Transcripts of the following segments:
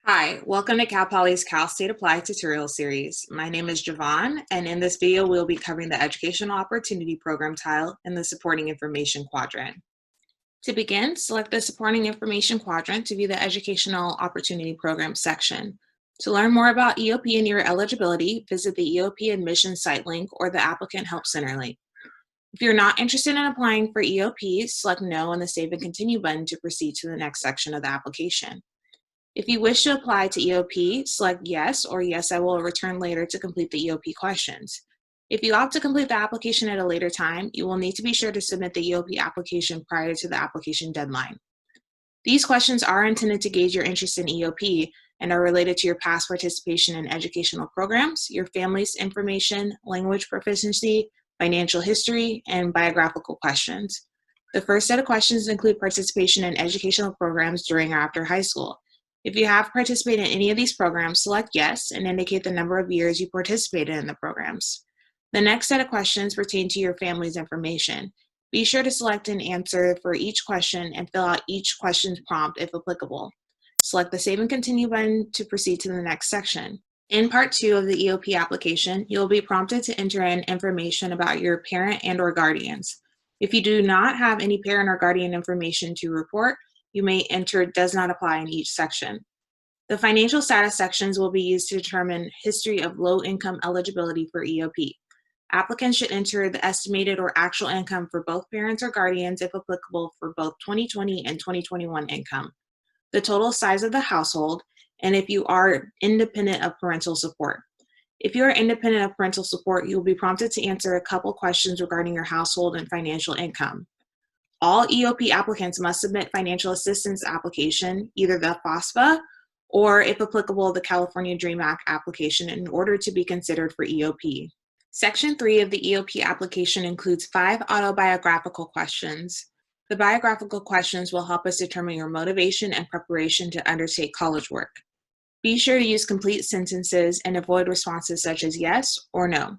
Hi, welcome to Cal Poly's Cal State Applied tutorial series. My name is Javon, and in this video, we'll be covering the Educational Opportunity Program tile in the Supporting Information quadrant. To begin, select the Supporting Information quadrant to view the Educational Opportunity Program section. To learn more about EOP and your eligibility, visit the EOP Admissions site link or the Applicant Help Center link. If you're not interested in applying for EOP, select No on the Save and Continue button to proceed to the next section of the application. If you wish to apply to EOP, select Yes or Yes, I will return later to complete the EOP questions. If you opt to complete the application at a later time, you will need to be sure to submit the EOP application prior to the application deadline. These questions are intended to gauge your interest in EOP and are related to your past participation in educational programs, your family's information, language proficiency, financial history, and biographical questions. The first set of questions include participation in educational programs during or after high school. If you have participated in any of these programs, select Yes and indicate the number of years you participated in the programs. The next set of questions pertain to your family's information. Be sure to select an answer for each question and fill out each question's prompt if applicable. Select the Save and Continue button to proceed to the next section. In Part 2 of the EOP application, you will be prompted to enter in information about your parent and/or guardians. If you do not have any parent or guardian information to report, you may enter Does Not Apply in each section. The financial status sections will be used to determine history of low-income eligibility for EOP. Applicants should enter the estimated or actual income for both parents or guardians if applicable for both 2020 and 2021 income, the total size of the household, and if you are independent of parental support. If you are independent of parental support, you will be prompted to answer a couple questions regarding your household and financial income. All EOP applicants must submit financial assistance application, either the FOSFA or, if applicable, the California DREAM Act application in order to be considered for EOP. Section 3 of the EOP application includes 5 autobiographical questions. The biographical questions will help us determine your motivation and preparation to undertake college work. Be sure to use complete sentences and avoid responses such as yes or no.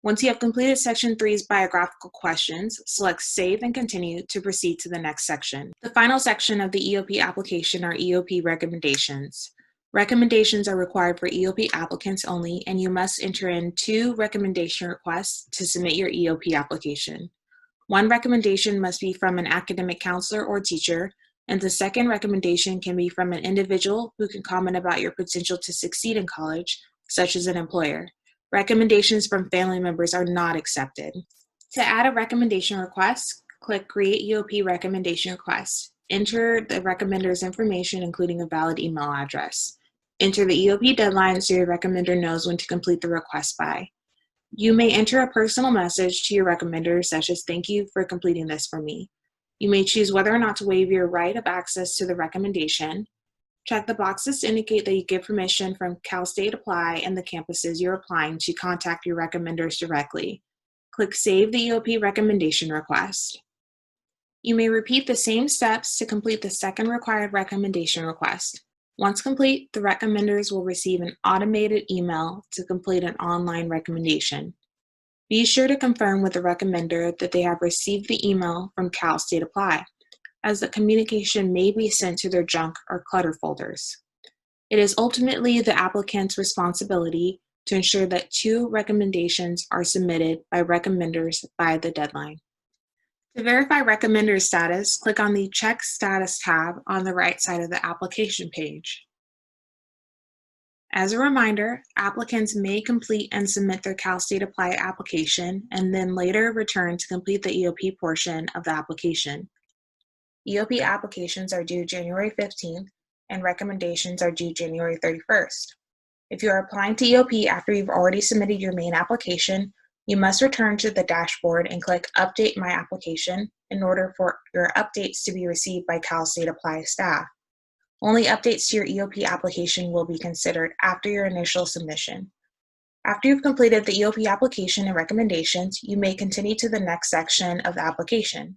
Once you have completed Section 3's biographical questions, select Save and Continue to proceed to the next section. The final section of the EOP application are EOP Recommendations. Recommendations are required for EOP applicants only, and you must enter in 2 recommendation requests to submit your EOP application. One recommendation must be from an academic counselor or teacher, and the second recommendation can be from an individual who can comment about your potential to succeed in college, such as an employer. Recommendations from family members are not accepted. To add a recommendation request, click Create EOP Recommendation Request. Enter the recommender's information, including a valid email address. Enter the EOP deadline so your recommender knows when to complete the request by. You may enter a personal message to your recommender, such as "Thank you for completing this for me." You may choose whether or not to waive your right of access to the recommendation. Check the boxes to indicate that you give permission from Cal State Apply and the campuses you're applying to contact your recommenders directly. Click Save the EOP recommendation request. You may repeat the same steps to complete the second required recommendation request. Once complete, the recommenders will receive an automated email to complete an online recommendation. Be sure to confirm with the recommender that they have received the email from Cal State Apply, as the communication may be sent to their junk or clutter folders. It is ultimately the applicant's responsibility to ensure that 2 recommendations are submitted by recommenders by the deadline. To verify recommender status, click on the Check Status tab on the right side of the application page. As a reminder, applicants may complete and submit their Cal State Apply application and then later return to complete the EOP portion of the application. EOP applications are due January 15th, and recommendations are due January 31st. If you are applying to EOP after you've already submitted your main application, you must return to the dashboard and click Update My Application in order for your updates to be received by Cal State Apply staff. Only updates to your EOP application will be considered after your initial submission. After you've completed the EOP application and recommendations, you may continue to the next section of the application.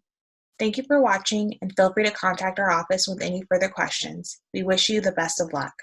Thank you for watching, and feel free to contact our office with any further questions. We wish you the best of luck.